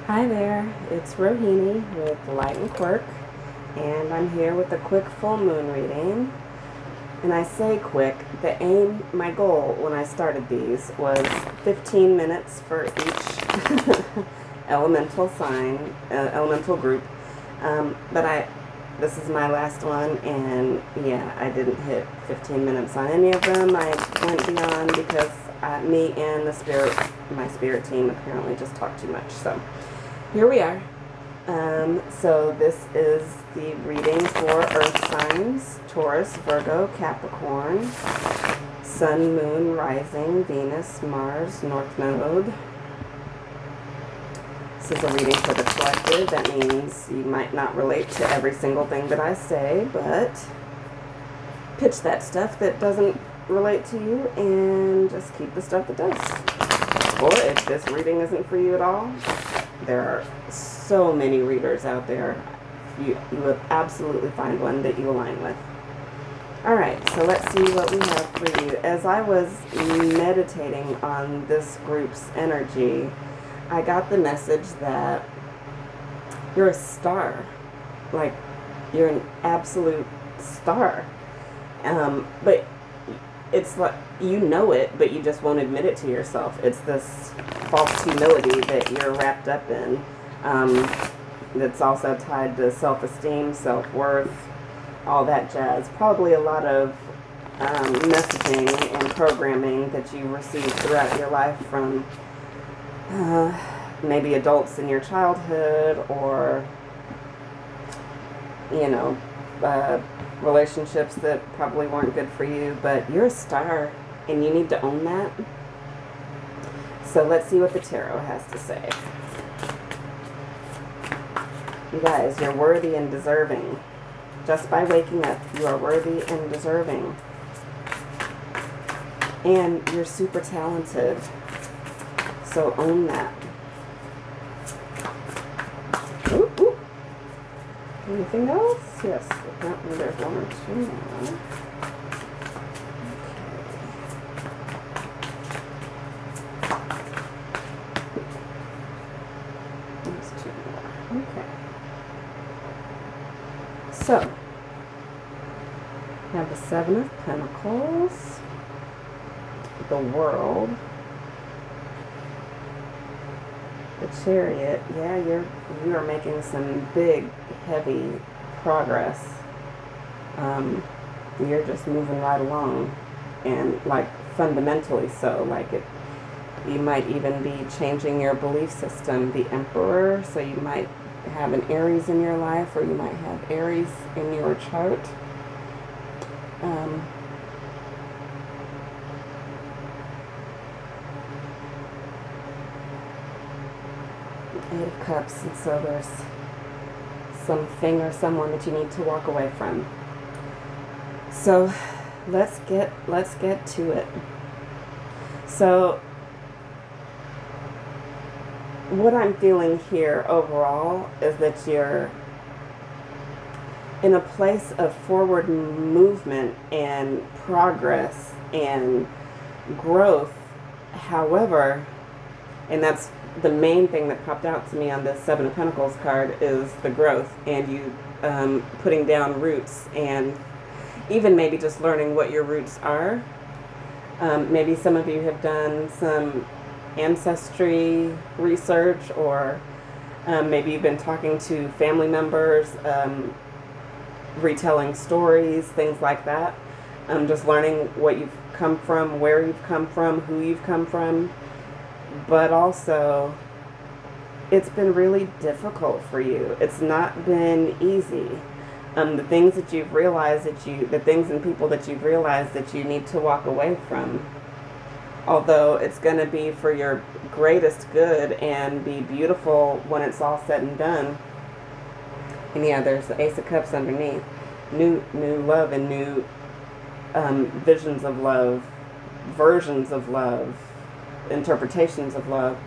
Hi there, it's Rohini with Light and Quirk, and I'm here with a quick full moon reading. And I say quick, my goal when I started these was 15 minutes for each elemental sign, elemental group. This is my last one, and yeah, I didn't hit 15 minutes on any of them. I went beyond because me and my spirit team apparently just talked too much. So here we are. So this is the reading for Earth signs: Taurus, Virgo, Capricorn, Sun, Moon, Rising, Venus, Mars, North Node. This is a reading for the collective. That means you might not relate to every single thing that I say, but pitch that stuff that doesn't relate to you and just keep the stuff that does. Or if this reading isn't for you at all, there are so many readers out there. You will absolutely find one that you align with. Alright, so let's see what we have for you. As I was meditating on this group's energy, I got the message that you're a star. Like, you're an absolute star. But it's like, you know it, but you just won't admit it to yourself. It's this false humility that you're wrapped up in. That's also tied to self-esteem, self-worth, all that jazz. Probably a lot of messaging and programming that you received throughout your life from maybe adults in your childhood, or relationships that probably weren't good for you. But you're a star and you need to own that. So let's see what the tarot has to say. You guys, you're worthy and deserving. Just by waking up, you are worthy and deserving. And you're super talented. So own that. Ooh, ooh. Anything else? Yes. Apparently there's one or two more. Okay. There's two more. Okay. So, we have the Seven of Pentacles, the World, the Chariot. Yeah, you are making some big, heavy progress. You're just moving right along, and like fundamentally so. Like you might even be changing your belief system. The Emperor, so you might have an Aries in your life, or you might have Aries in your chart. Eight of Cups, and so there's something or someone that you need to walk away from. So let's get to it. So what I'm feeling here overall is that you're in a place of forward movement and progress and growth. However, and that's the main thing that popped out to me on this Seven of Pentacles card, is the growth, and you putting down roots, and even maybe just learning what your roots are. Maybe some of you have done some ancestry research, or maybe you've been talking to family members, retelling stories, things like that. Just learning what you've come from, where you've come from, who you've come from. But also, it's been really difficult for you. It's not been easy. The things that you've realized the things and people that you've realized that you need to walk away from, although it's going to be for your greatest good and be beautiful when it's all said and done. And yeah, there's the Ace of Cups underneath. New love and new visions of love, versions of love, interpretations of love.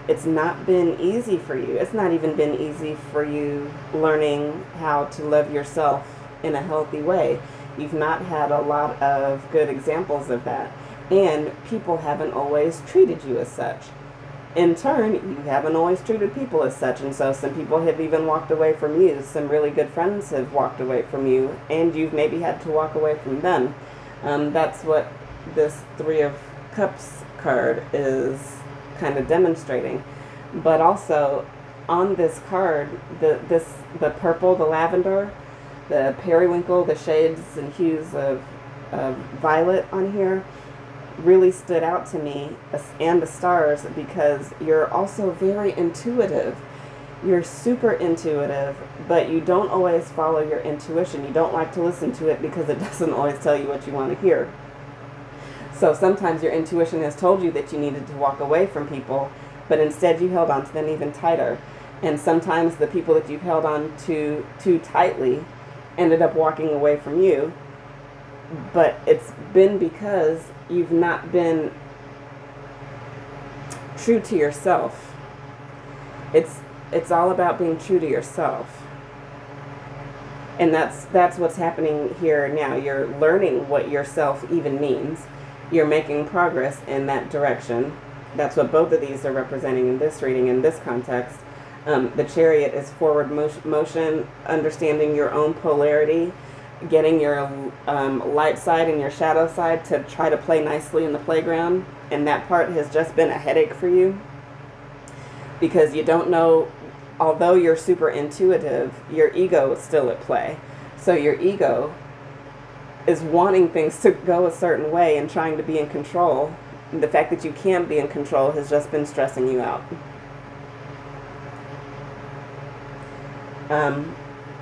It's not been easy for you. It's not even been easy for you learning how to love yourself in a healthy way. You've not had a lot of good examples of that. And people haven't always treated you as such. in turn, you haven't always treated people as such, and so some people have even walked away from you. Some really good friends have walked away from you, and you've maybe had to walk away from them. That's what this Three of Cups card is kind of demonstrating. But also, on this card, the purple, the lavender, the periwinkle, the shades and hues of violet on here really stood out to me, and the stars, because you're also very intuitive. You're super intuitive, but you don't always follow your intuition. You don't like to listen to it because it doesn't always tell you what you want to hear. So sometimes your intuition has told you that you needed to walk away from people, but instead you held on to them even tighter. And sometimes the people that you've held on to too tightly ended up walking away from you, but it's been because you've not been true to yourself. It's all about being true to yourself. And that's what's happening here now. You're learning what yourself even means. You're making progress in that direction. That's what both of these are representing in this reading, in this context. The Chariot is forward motion, understanding your own polarity, getting your light side and your shadow side to try to play nicely in the playground. And that part has just been a headache for you because you don't know, although you're super intuitive, your ego is still at play. So your ego is wanting things to go a certain way and trying to be in control. And the fact that you can't be in control has just been stressing you out.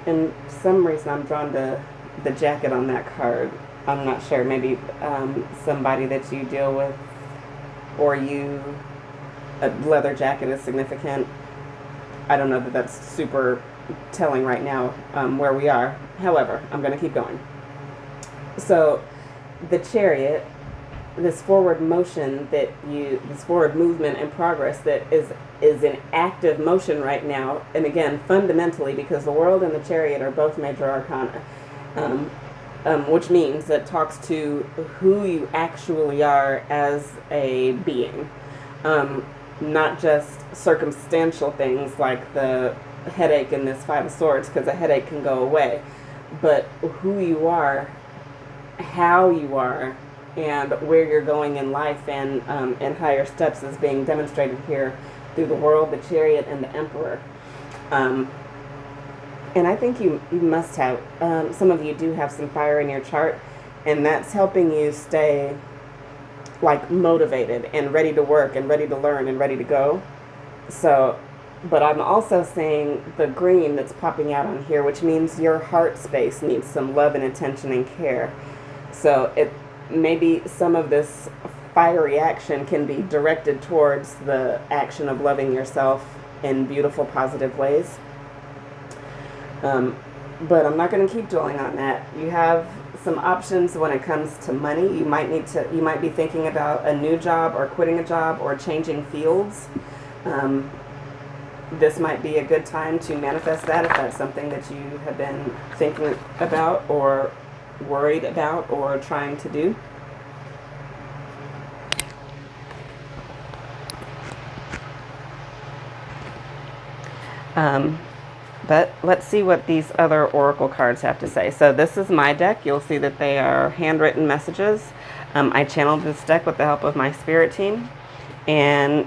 And for some reason I'm drawn to the jacket on that card. I'm not sure. Maybe somebody that you deal with, or a leather jacket is significant. I don't know that that's super telling right now where we are. However, I'm going to keep going. So the Chariot, this forward motion this forward movement and progress that is in active motion right now, and again, fundamentally, because the World and the Chariot are both major arcana, which means that talks to who you actually are as a being, not just circumstantial things like the headache in this Five of Swords, because a headache can go away, but who you are, how you are, and where you're going in life, and higher steps is being demonstrated here through the World, the Chariot, and the Emperor. And I think you must have, some of you do have some fire in your chart, and that's helping you stay like motivated and ready to work and ready to learn and ready to go. So, but I'm also seeing the green that's popping out on here, which means your heart space needs some love and attention and care. So maybe some of this fiery action can be directed towards the action of loving yourself in beautiful, positive ways. But I'm not going to keep dwelling on that. You have some options when it comes to money. You might be thinking about a new job, or quitting a job, or changing fields. This might be a good time to manifest that if that's something that you have been thinking about, or worried about, or trying to do. But let's see what these other oracle cards have to say. So this is my deck. You'll see that they are handwritten messages. I channeled this deck with the help of my spirit team. And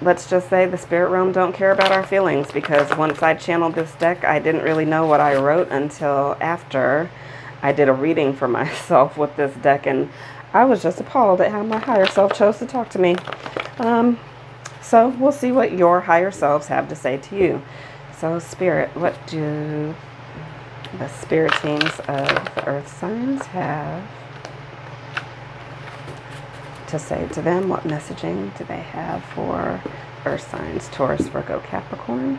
let's just say the spirit realm don't care about our feelings, because once I channeled this deck, I didn't really know what I wrote until after I did a reading for myself with this deck. And I was just appalled at how my higher self chose to talk to me. So we'll see what your higher selves have to say to you. So Spirit, what do the spirit teams of the earth signs have to say to them? What messaging do they have for earth signs? Taurus, Virgo, Capricorn.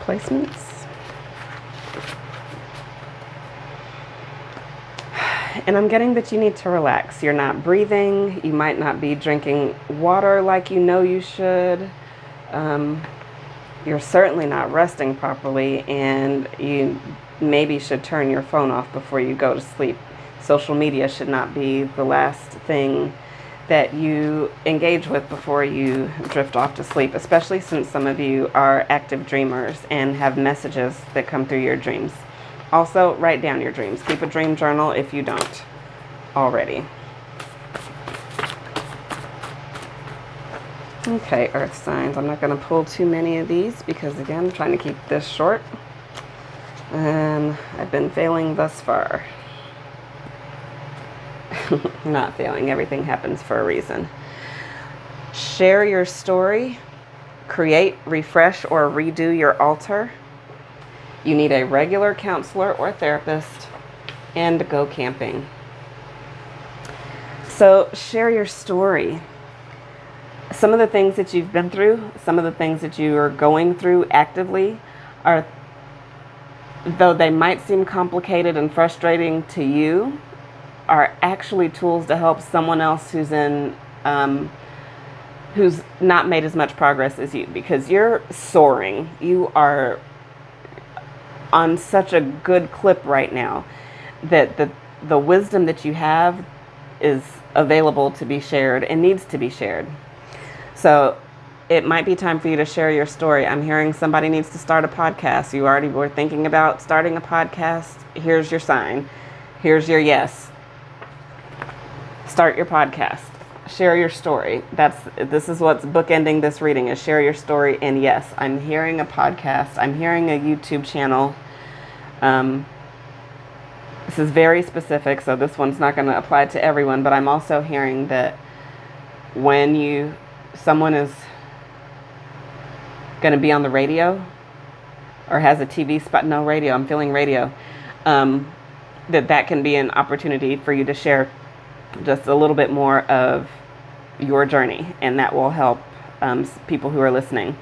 Placements. And I'm getting that you need to relax. You're not breathing. You might not be drinking water like you know you should. You're certainly not resting properly, and you maybe should turn your phone off before you go to sleep. Social media should not be the last thing that you engage with before you drift off to sleep, especially since some of you are active dreamers and have messages that come through your dreams. Also, write down your dreams. Keep a dream journal if you don't already. Okay, earth signs. I'm not going to pull too many of these because, again, I'm trying to keep this short. And I've been failing thus far. Not failing. Everything happens for a reason. Share your story. Create, refresh, or redo your altar. You need a regular counselor or therapist. And go camping. So share your story. Some of the things that you've been through, some of the things that you are going through actively are, though they might seem complicated and frustrating to you, are actually tools to help someone else who's not made as much progress as you, because you're soaring. You are on such a good clip right now that the wisdom that you have is available to be shared and needs to be shared. So it might be time for you to share your story. I'm hearing somebody needs to start a podcast. You already were thinking about starting a podcast. Here's your sign. Here's your yes. Start your podcast. Share your story. This is what's bookending this reading, is share your story. And yes, I'm hearing a podcast. I'm hearing a YouTube channel. This is very specific, so this one's not going to apply to everyone, but I'm also hearing that when someone is going to be on the radio or has a TV spot, no radio, I'm feeling radio, that can be an opportunity for you to share just a little bit more of your journey, and that will help people who are listening.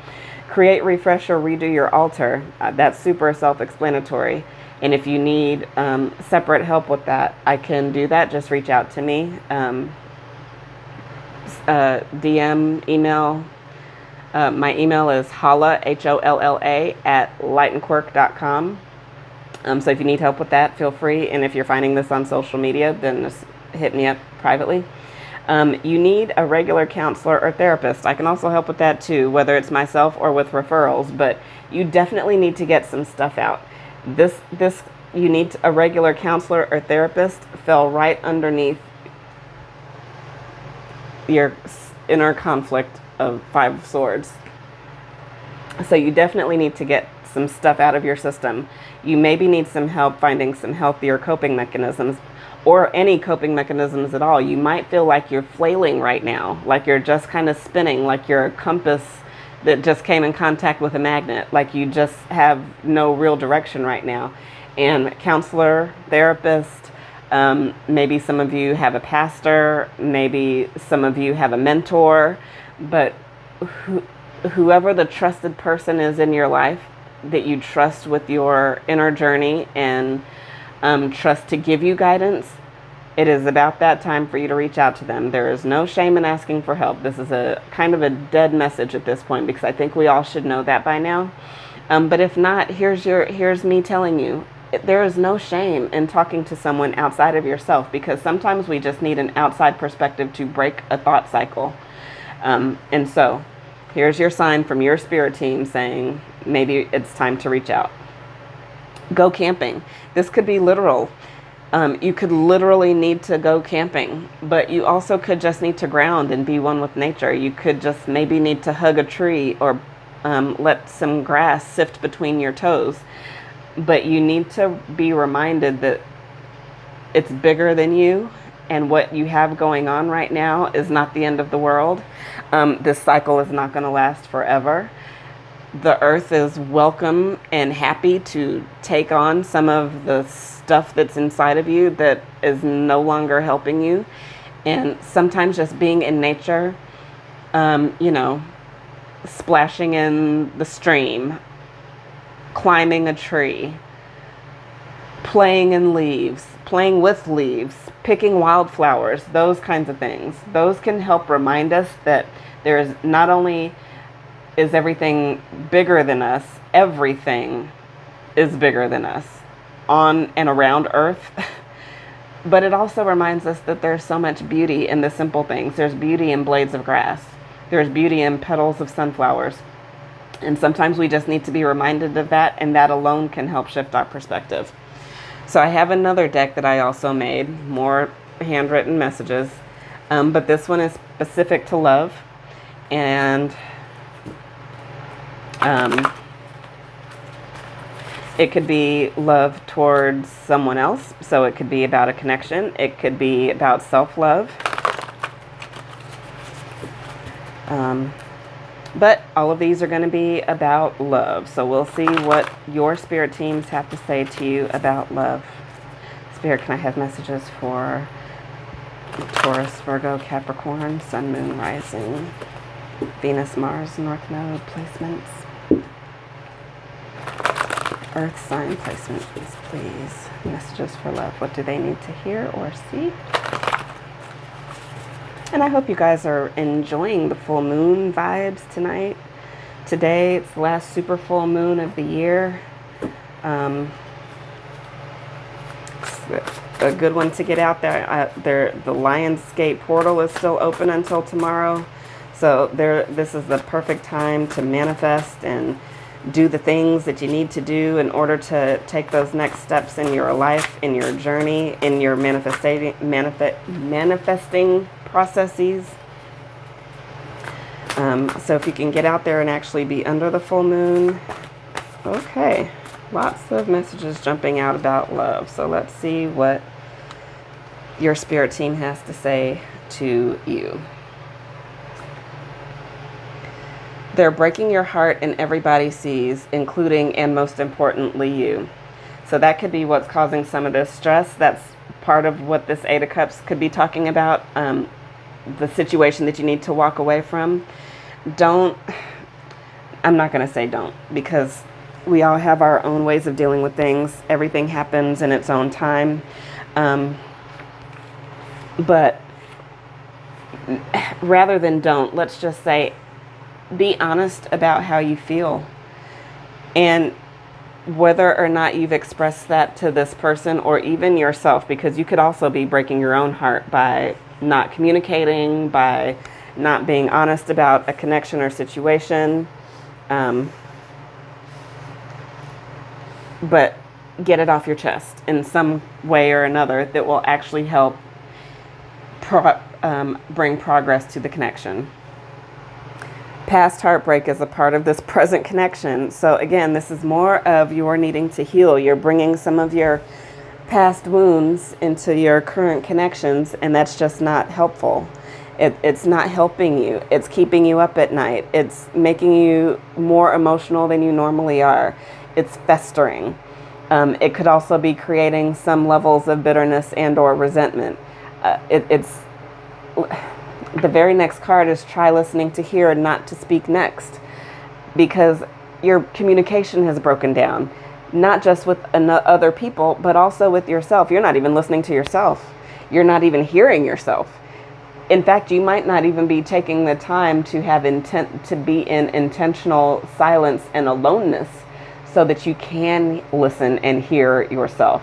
Create, refresh, or redo your altar. That's super self-explanatory. And if you need separate help with that, I can do that. Just reach out to me. DM, email. My email is holla, HOLLA, @lightandquirk.com. So if you need help with that, feel free. And if you're finding this on social media, then just hit me up privately. You need a regular counselor or therapist. I can also help with that too, whether it's myself or with referrals, but you definitely need to get some stuff out. You need a regular counselor or therapist fell right underneath your inner conflict of 5 of Swords. So you definitely need to get some stuff out of your system. You maybe need some help finding some healthier coping mechanisms, or any coping mechanisms at all. You might feel like you're flailing right now, like you're just kind of spinning, like you're a compass that just came in contact with a magnet, like you just have no real direction right now. And counselor, therapist, maybe some of you have a pastor, maybe some of you have a mentor, but whoever the trusted person is in your life that you trust with your inner journey and trust to give you guidance, it is about that time for you to reach out to them. There is no shame in asking for help. This is a kind of a dead message at this point, because I think we all should know that by now. But if not, here's me telling you, there is no shame in talking to someone outside of yourself, because sometimes we just need an outside perspective to break a thought cycle. And so here's your sign from your spirit team saying maybe it's time to reach out. Go camping. This could be literal. You could literally need to go camping, but you also could just need to ground and be one with nature. You could just maybe need to hug a tree or let some grass sift between your toes. But you need to be reminded that it's bigger than you, and what you have going on right now is not the end of the world. This cycle is not going to last forever. The earth is welcome and happy to take on some of the stuff that's inside of you that is no longer helping you. And sometimes just being in nature, splashing in the stream, climbing a tree, playing in leaves, playing with leaves, picking wildflowers, those kinds of things. Those can help remind us that there is not only is everything bigger than us, everything is bigger than us on and around Earth. But it also reminds us that there's so much beauty in the simple things. There's beauty in blades of grass. There's beauty in petals of sunflowers. And sometimes we just need to be reminded of that, and that alone can help shift our perspective. So I have another deck that I also made, more handwritten messages, but this one is specific to love, and it could be love towards someone else, so it could be about a connection. It could be about self-love. But all of these are going to be about love. So we'll see what your spirit teams have to say to you about love. Spirit, can I have messages for Taurus, Virgo, Capricorn, Sun, Moon, Rising, Venus, Mars, North Node placements, Earth sign placements, please. Messages for love. What do they need to hear or see? And I hope you guys are enjoying the full moon vibes tonight. Today, it's the last super full moon of the year. It's a good one to get out there. The Lionsgate portal is still open until tomorrow. So this is the perfect time to manifest and do the things that you need to do in order to take those next steps in your life, in your journey, in your manifesting processes. So if you can get out there and actually be under the full moon. Okay, lots of messages jumping out about love. So let's see what your spirit team has to say to you. They're breaking your heart and everybody sees, including and most importantly you. So that could be what's causing some of this stress. That's part of what this Eight of Cups could be talking about. The situation that you need to walk away from. I'm not going to say don't, because we all have our own ways of dealing with things. Everything happens in its own time. But rather than don't, let's just say, be honest about how you feel. And whether or not you've expressed that to this person or even yourself, because you could also be breaking your own heart by not communicating, by not being honest about a connection or situation. But get it off your chest in some way or another that will actually help bring progress to the connection. Past heartbreak is a part of this present connection. So again, this is more of your needing to heal. You're bringing some of your past wounds into your current connections, and that's just not helpful. It's not helping you. It's keeping you up at night. It's making you more emotional than you normally are. It's festering. It could also be creating some levels of bitterness and or resentment. It's the very next card is try listening to hear and not to speak next, because your communication has broken down, not just with other people, but also with yourself. You're not even listening to yourself. You're not even hearing yourself. In fact, you might not even be taking the time to have intent to be in intentional silence and aloneness so that you can listen and hear yourself.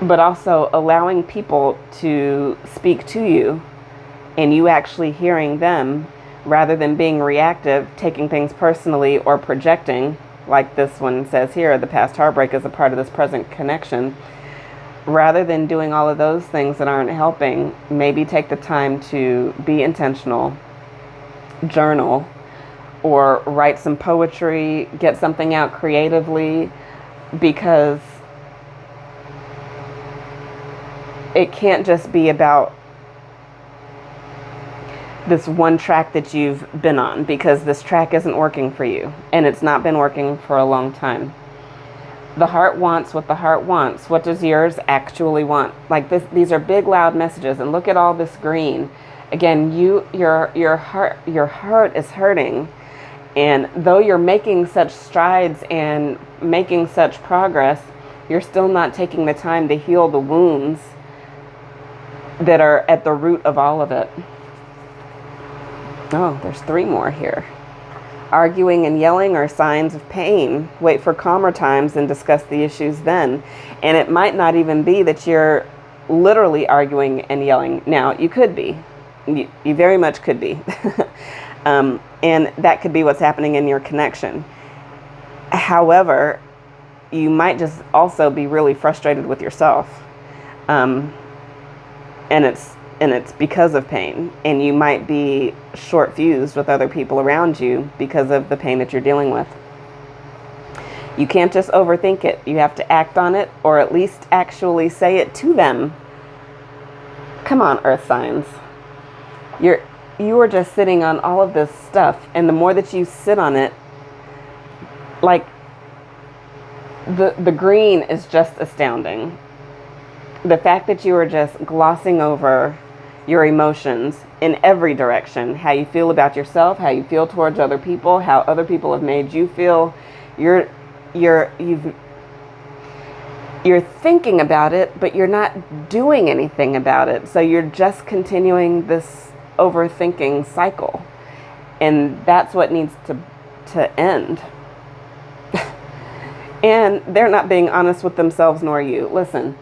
But also allowing people to speak to you and you actually hearing them rather than being reactive, taking things personally or projecting, like this one says here, the past heartbreak is a part of this present connection. Rather than doing all of those things that aren't helping, maybe take the time to be intentional, journal, or write some poetry, get something out creatively, because it can't just be about this one track that you've been on, because this track isn't working for you, and it's not been working for a long time. The heart wants what the heart wants. What does yours actually want? Like this, these are big, loud messages, and look at all this green. Again, your heart is hurting, and though you're making such strides and making such progress, you're still not taking the time to heal the wounds that are at the root of all of it. Oh, there's 3 more here. Arguing and yelling are signs of pain. Wait for calmer times and discuss the issues then. And it might not even be that you're literally arguing and yelling. Now, you could be. You very much could be. And that could be what's happening in your connection. However, you might just also be really frustrated with yourself. And it's because of pain, and you might be short-fused with other people around you because of the pain that you're dealing with. You can't just overthink it. You have to act on it, or at least actually say it to them. Come on, earth signs. You are just sitting on all of this stuff, and the more that you sit on it, like the green is just astounding. The fact that you are just glossing over your emotions in every direction, how you feel about yourself, how you feel towards other people, how other people have made you feel, you're thinking about it, but you're not doing anything about it. So you're just continuing this overthinking cycle, and that's what needs to end. And they're not being honest with themselves, nor you. Listen,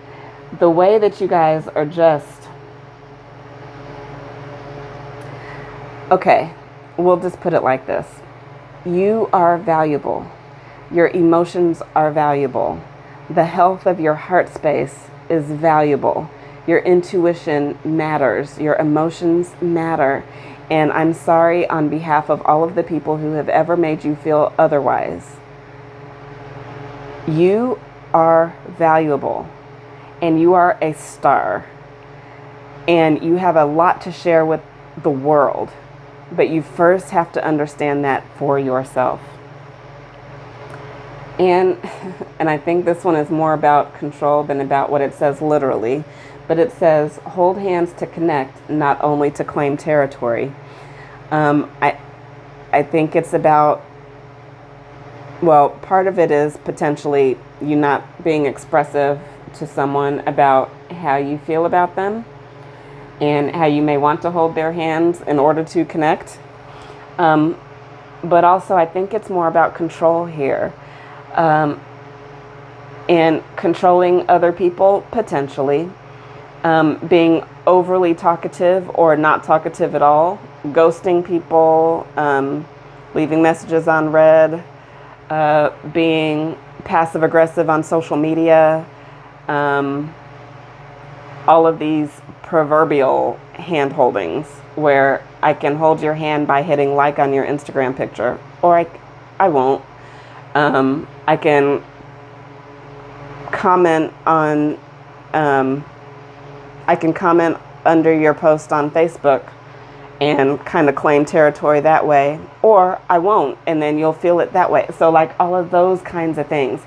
the way that you guys are just... Okay, we'll just put it like this. You are valuable. Your emotions are valuable. The health of your heart space is valuable. Your intuition matters. Your emotions matter. And I'm sorry on behalf of all of the people who have ever made you feel otherwise. You are valuable, and you are a star, and you have a lot to share with the world, but you first have to understand that for yourself. And I think this one is more about control than about what it says literally, but it says hold hands to connect, not only to claim territory. I think it's about, well, part of it is potentially you not being expressive to someone about how you feel about them and how you may want to hold their hands in order to connect. But also I think it's more about control here. And controlling other people, potentially. Being overly talkative or not talkative at all. Ghosting people. Leaving messages on read. Being passive aggressive on social media. All of these proverbial hand holdings where I can hold your hand by hitting like on your Instagram picture, or I won't. I can comment on, I can comment under your post on Facebook and kind of claim territory that way, or I won't, and then you'll feel it that way. So like all of those kinds of things.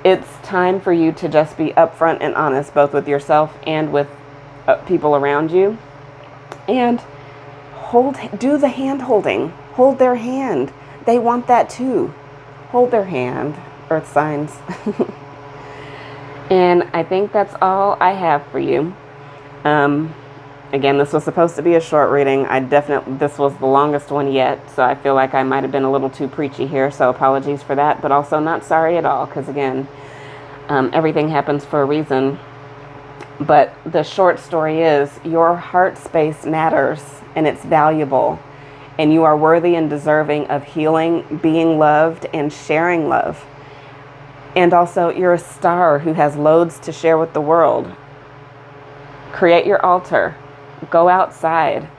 It's time for you to just be upfront and honest, both with yourself and with people around you. And do the hand holding. Hold their hand. They want that too. Hold their hand, earth signs. And I think that's all I have for you. Again, this was supposed to be a short reading. This was the longest one yet, so I feel like I might have been a little too preachy here, so apologies for that, but also not sorry at all, because again, everything happens for a reason. But the short story is, your heart space matters, and it's valuable, and you are worthy and deserving of healing, being loved, and sharing love. And also, you're a star who has loads to share with the world. Create your altar. Go outside.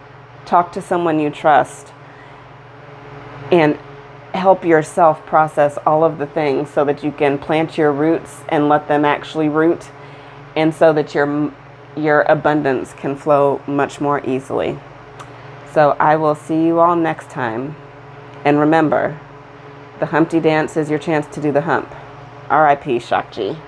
Talk to someone you trust. And help yourself process all of the things so that you can plant your roots and let them actually root, and so that your abundance can flow much more easily. So I will see you all next time. And remember, the Humpty Dance is your chance to do the hump. R.I.P. Shakti.